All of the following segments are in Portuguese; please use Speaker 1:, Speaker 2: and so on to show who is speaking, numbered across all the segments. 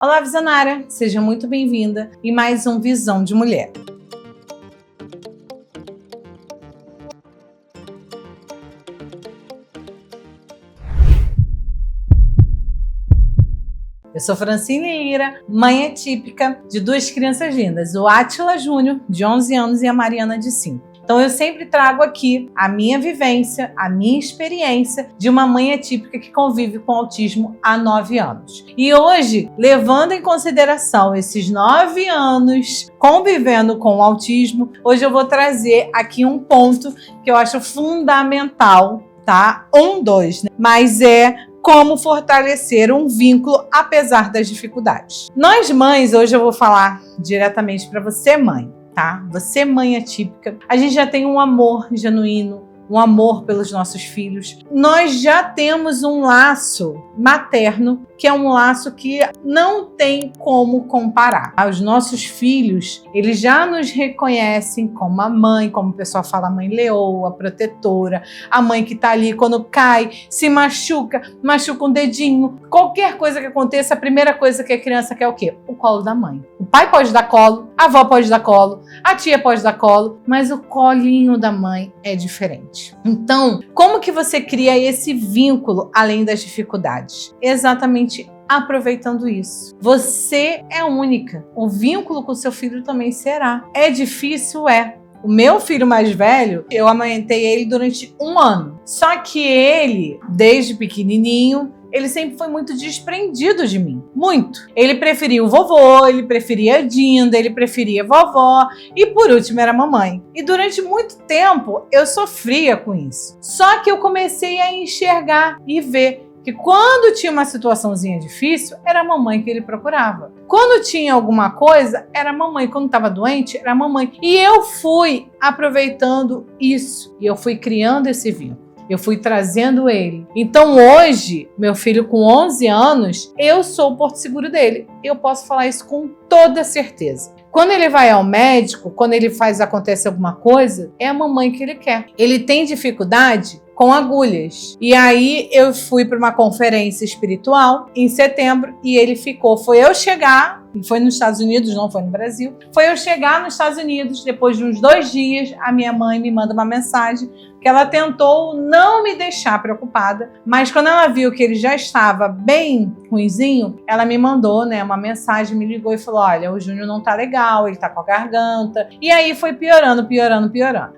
Speaker 1: Olá, visionária! Seja muito bem-vinda em mais um Visão de Mulher. Eu sou Francine Lira, mãe atípica de duas crianças lindas, o Átila Júnior, de 11 anos, e a Mariana, de 5. Então eu sempre trago aqui a minha vivência, a minha experiência de uma mãe atípica que convive com autismo há 9 anos. E hoje, levando em consideração esses 9 anos convivendo com o autismo, hoje eu vou trazer aqui um ponto que eu acho fundamental, tá? Dois, né? Mas como fortalecer um vínculo apesar das dificuldades. Nós mães, hoje eu vou falar diretamente para você, mãe, tá? Você, mãe atípica, a gente já tem um amor genuíno, um amor pelos nossos filhos. Nós já temos um laço materno, que é um laço que não tem como comparar. Os nossos filhos, eles já nos reconhecem como a mãe, como o pessoal fala, a mãe leoa, a protetora, a mãe que tá ali quando cai, se machuca um dedinho. Qualquer coisa que aconteça, a primeira coisa que a criança quer é o quê? O colo da mãe. O pai pode dar colo, a avó pode dar colo, a tia pode dar colo, mas o colinho da mãe é diferente. Então, como que você cria esse vínculo além das dificuldades? Exatamente aproveitando isso. Você é única. O vínculo com seu filho também será. É difícil? É. O meu filho mais velho, eu amamentei ele durante 1 ano. Só que ele, desde pequenininho, ele sempre foi muito desprendido de mim. Muito. Ele preferia o vovô, ele preferia a Dinda, ele preferia a vovó e, por último, era a mamãe. E durante muito tempo, eu sofria com isso. Só que eu comecei a enxergar e ver que quando tinha uma situaçãozinha difícil, era a mamãe que ele procurava. Quando tinha alguma coisa, era a mamãe. Quando estava doente, era a mamãe. E eu fui aproveitando isso. E eu fui criando esse vínculo. Eu fui trazendo ele. Então hoje, meu filho com 11 anos, eu sou o porto seguro dele. Eu posso falar isso com toda certeza. Quando ele vai ao médico, quando ele acontece alguma coisa, é a mamãe que ele quer. Ele tem dificuldade com agulhas. E aí eu fui para uma conferência espiritual em setembro e ele ficou. Foi eu chegar, foi nos Estados Unidos, não foi no Brasil. Foi eu chegar nos Estados Unidos, depois de uns 2 dias, a minha mãe me manda uma mensagem que ela tentou não me deixar preocupada, mas quando ela viu que ele já estava bem ruinzinho, ela me mandou, uma mensagem, me ligou e falou: olha, o Júnior não tá legal, ele tá com a garganta. E aí foi piorando.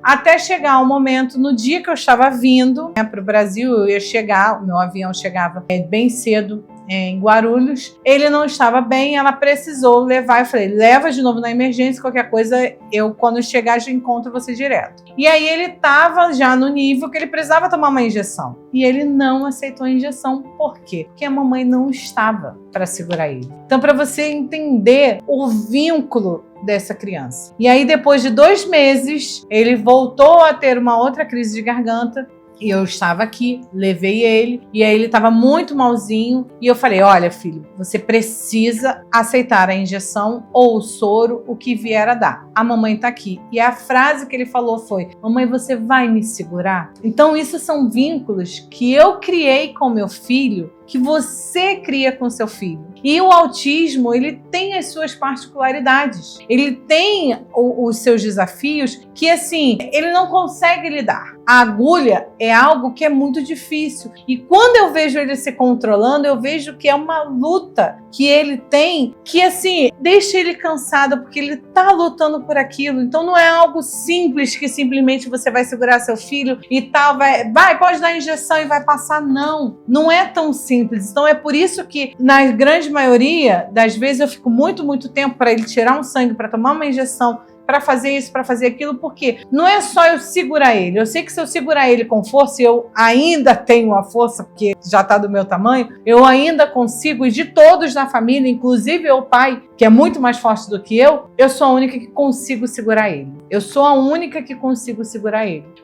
Speaker 1: Até chegar um momento, no dia que eu estava vindo para o Brasil, eu ia chegar, o meu avião chegava bem cedo, em Guarulhos, ele não estava bem, ela precisou levar. Eu falei: leva de novo na emergência, qualquer coisa, eu quando chegar já encontro você direto. E aí ele estava já no nível que ele precisava tomar uma injeção. E ele não aceitou a injeção. Por quê? Porque a mamãe não estava para segurar ele. Então, para você entender o vínculo dessa criança. E aí, depois de 2 meses, ele voltou a ter uma outra crise de garganta. E eu estava aqui, levei ele, e aí ele estava muito malzinho, e eu falei: olha, filho, você precisa aceitar a injeção ou o soro, o que vier a dar. A mamãe tá aqui. E a frase que ele falou foi: mamãe, você vai me segurar? Então isso são vínculos que eu criei com meu filho, que você cria com seu filho. E o autismo, ele tem as suas particularidades. Ele tem os seus desafios que, assim, ele não consegue lidar. A agulha é algo que é muito difícil. E quando eu vejo ele se controlando, eu vejo que é uma luta que ele tem que, assim, deixa ele cansado, porque ele tá lutando por aquilo. Então não é algo simples que simplesmente você vai segurar seu filho e tal, pode dar injeção e vai passar. Não é tão simples. Então é por isso que, na grande maioria das vezes, eu fico muito tempo para ele tirar um sangue, para tomar uma injeção, para fazer isso, para fazer aquilo, porque não é só eu segurar ele. Eu sei que se eu segurar ele com força, eu ainda tenho a força, porque já está do meu tamanho, eu ainda consigo, e de todos na família, inclusive o pai, que é muito mais forte do que eu sou a única que consigo segurar ele.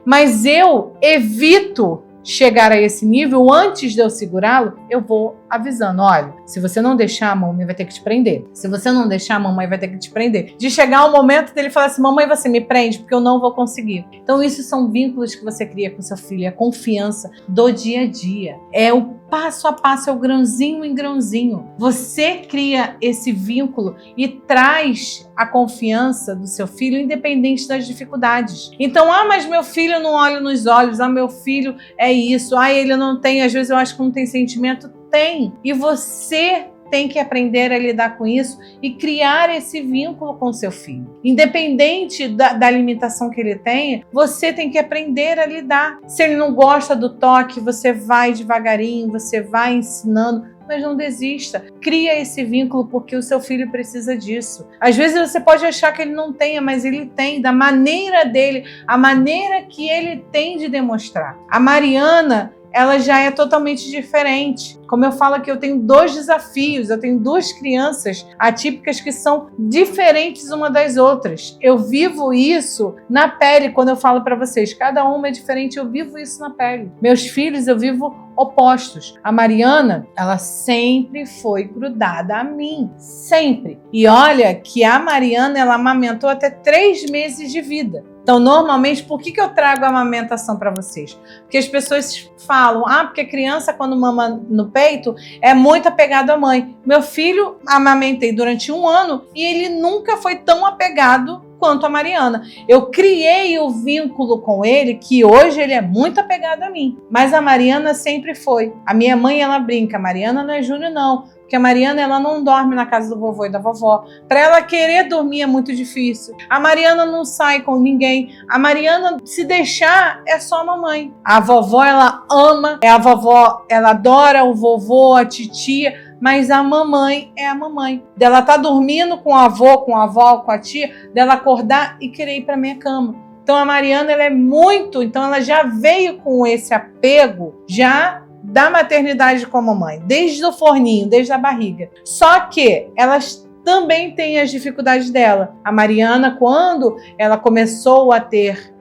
Speaker 1: Mas eu evito chegar a esse nível. Antes de eu segurá-lo, eu vou avisando: olha, se você não deixar, a mamãe vai ter que te prender. Se você não deixar, a mamãe vai ter que te prender. De chegar ao momento dele falar assim: mamãe, você me prende, porque eu não vou conseguir. Então isso são vínculos que você cria com seu filho, é a confiança do dia a dia. É o passo a passo, é o grãozinho em grãozinho. Você cria esse vínculo e traz a confiança do seu filho, independente das dificuldades. Então, mas meu filho não olha nos olhos, meu filho é isso, ele não tem, às vezes eu acho que não tem sentimento. Tem. E você tem que aprender a lidar com isso e criar esse vínculo com seu filho. Independente da limitação que ele tenha, você tem que aprender a lidar. Se ele não gosta do toque, você vai devagarinho, você vai ensinando, mas não desista. Cria esse vínculo porque o seu filho precisa disso. Às vezes você pode achar que ele não tenha, mas ele tem, da maneira dele, a maneira que ele tem de demonstrar. A Mariana, ela já é totalmente diferente. Como eu falo aqui, eu tenho 2 desafios, eu tenho 2 crianças atípicas que são diferentes uma das outras. Eu vivo isso na pele quando eu falo para vocês. Cada uma é diferente, eu vivo isso na pele. Meus filhos, eu vivo opostos. A Mariana, ela sempre foi grudada a mim, sempre. E olha que a Mariana, ela amamentou até 3 meses de vida. Então, normalmente, por que eu trago a amamentação para vocês? Porque as pessoas falam, porque a criança, quando mama no peito, é muito apegado à mãe. Meu filho, amamentei durante 1 ano e ele nunca foi tão apegado quanto a Mariana. Eu criei o vínculo com ele, que hoje ele é muito apegado a mim. Mas a Mariana sempre foi. A minha mãe, ela brinca, a Mariana não é Júnior, não. Porque a Mariana, ela não dorme na casa do vovô e da vovó. Para ela querer dormir é muito difícil. A Mariana não sai com ninguém. A Mariana, se deixar, é só a mamãe. A vovó, ela ama. A vovó, ela adora o vovô, a titia. Mas a mamãe é a mamãe. Dela tá dormindo com o avô, com a avó, com a tia, dela acordar e querer ir para minha cama. Então a Mariana, ela é muito... Então ela já veio com esse apego, já da maternidade com a mamãe, desde o forninho, desde a barriga. Só que elas também têm as dificuldades dela. A Mariana, quando ela começou a ter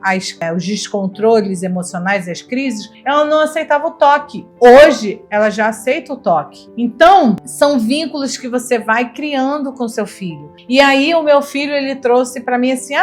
Speaker 1: os descontroles emocionais, as crises, ela não aceitava o toque. Hoje, ela já aceita o toque. Então, são vínculos que você vai criando com seu filho. E aí, o meu filho, ele trouxe para mim assim,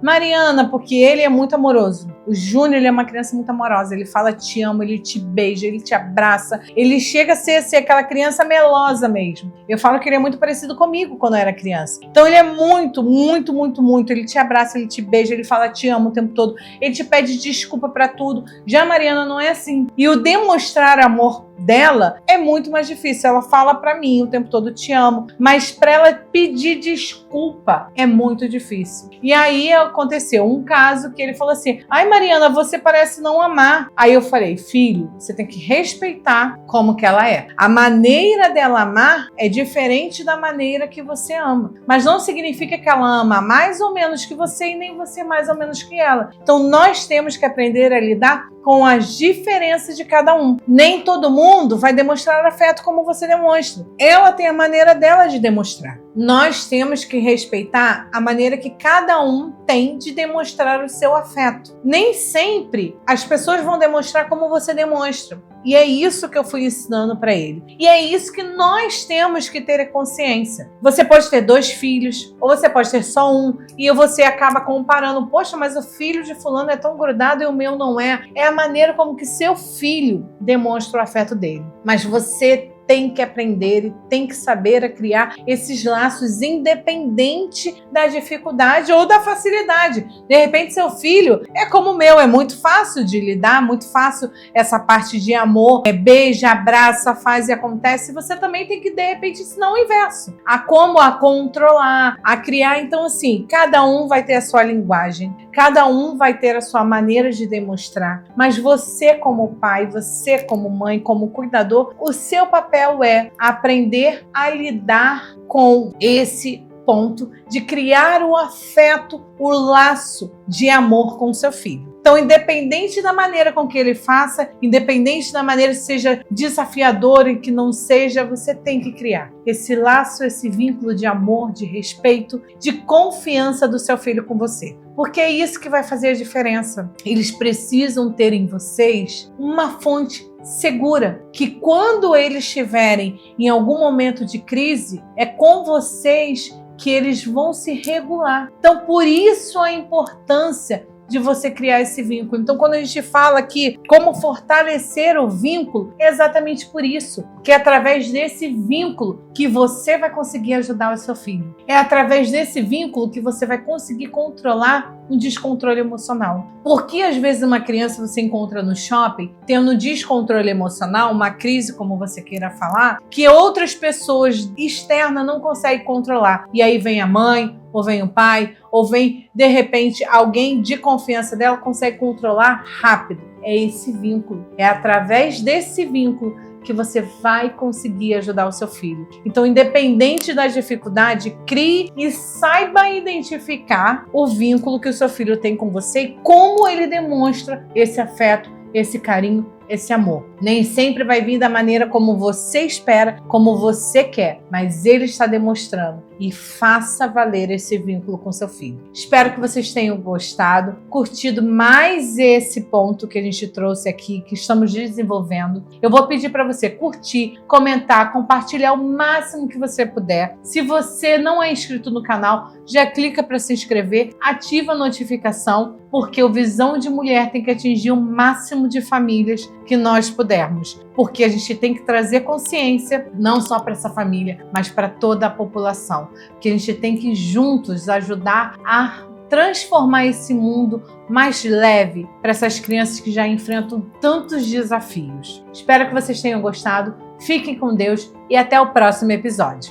Speaker 1: Mariana, porque ele é muito amoroso. O Júnior, ele é uma criança muito amorosa. Ele fala te amo, ele te beija, ele te abraça. Ele chega a ser aquela criança melosa mesmo. Eu falo que ele é muito parecido comigo quando eu era criança. Então ele é muito, muito, muito, muito. Ele te abraça, ele te beija, ele fala te amo o tempo todo. Ele te pede desculpa pra tudo. Já a Mariana não é assim. E o demonstrar amor dela é muito mais difícil. Ela fala pra mim o tempo todo te amo, mas pra ela pedir desculpa é muito difícil. E aí aconteceu um caso que ele falou assim, Mariana, você parece não amar. Aí eu falei, filho, você tem que respeitar como que ela é. A maneira dela amar é diferente da maneira que você ama. Mas não significa que ela ama mais ou menos que você e nem você mais ou menos que ela. Então nós temos que aprender a lidar com as diferenças de cada um. Nem todo mundo vai demonstrar afeto como você demonstra. Ela tem a maneira dela de demonstrar. Nós temos que respeitar a maneira que cada um tem de demonstrar o seu afeto. Nem sempre as pessoas vão demonstrar como você demonstra. E é isso que eu fui ensinando para ele. E é isso que nós temos que ter consciência. Você pode ter 2 filhos, ou você pode ter só um, e você acaba comparando. Poxa, mas o filho de fulano é tão grudado e o meu não é. É a maneira como que seu filho demonstra o afeto dele. Mas você tem que aprender e tem que saber a criar esses laços independente da dificuldade ou da facilidade. De repente, seu filho é como o meu, é muito fácil de lidar, muito fácil essa parte de amor, beija, abraça, faz e acontece. Você também tem que, de repente, ensinar o inverso. A como a controlar, a criar. Então, assim, cada um vai ter a sua linguagem, cada um vai ter a sua maneira de demonstrar. Mas você, como pai, você, como mãe, como cuidador, o seu papel é aprender a lidar com esse ponto de criar o afeto, o laço de amor com o seu filho. Então, independente da maneira com que ele faça, independente da maneira que seja desafiador e que não seja, você tem que criar esse laço, esse vínculo de amor, de respeito, de confiança do seu filho com você. Porque é isso que vai fazer a diferença. Eles precisam ter em vocês uma fonte segura, que quando eles estiverem em algum momento de crise, é com vocês que eles vão se regular. Então, por isso a importância de você criar esse vínculo. Então, quando a gente fala aqui como fortalecer o vínculo, é exatamente por isso, que é através desse vínculo que você vai conseguir ajudar o seu filho. É através desse vínculo que você vai conseguir controlar um descontrole emocional. Porque às vezes uma criança você encontra no shopping tendo descontrole emocional, uma crise, como você queira falar, que outras pessoas externas não conseguem controlar. E aí vem a mãe, ou vem o pai, ou vem, de repente, alguém de confiança dela consegue controlar rápido. É esse vínculo. É através desse vínculo que você vai conseguir ajudar o seu filho. Então, independente da dificuldade, crie e saiba identificar o vínculo que o seu filho tem com você e como ele demonstra esse afeto, esse carinho, esse amor. Nem sempre vai vir da maneira como você espera, como você quer, mas ele está demonstrando, e faça valer esse vínculo com seu filho. Espero que vocês tenham gostado, curtido mais esse ponto que a gente trouxe aqui, que estamos desenvolvendo. Eu vou pedir para você curtir, comentar, compartilhar o máximo que você puder. Se você não é inscrito no canal, já clica para se inscrever, ativa a notificação, porque o Visão de Mulher tem que atingir o máximo de famílias que nós pudermos, porque a gente tem que trazer consciência não só para essa família, mas para toda a população, que a gente tem que juntos ajudar a transformar esse mundo mais leve para essas crianças que já enfrentam tantos desafios. Espero que vocês tenham gostado, fiquem com Deus e até o próximo episódio.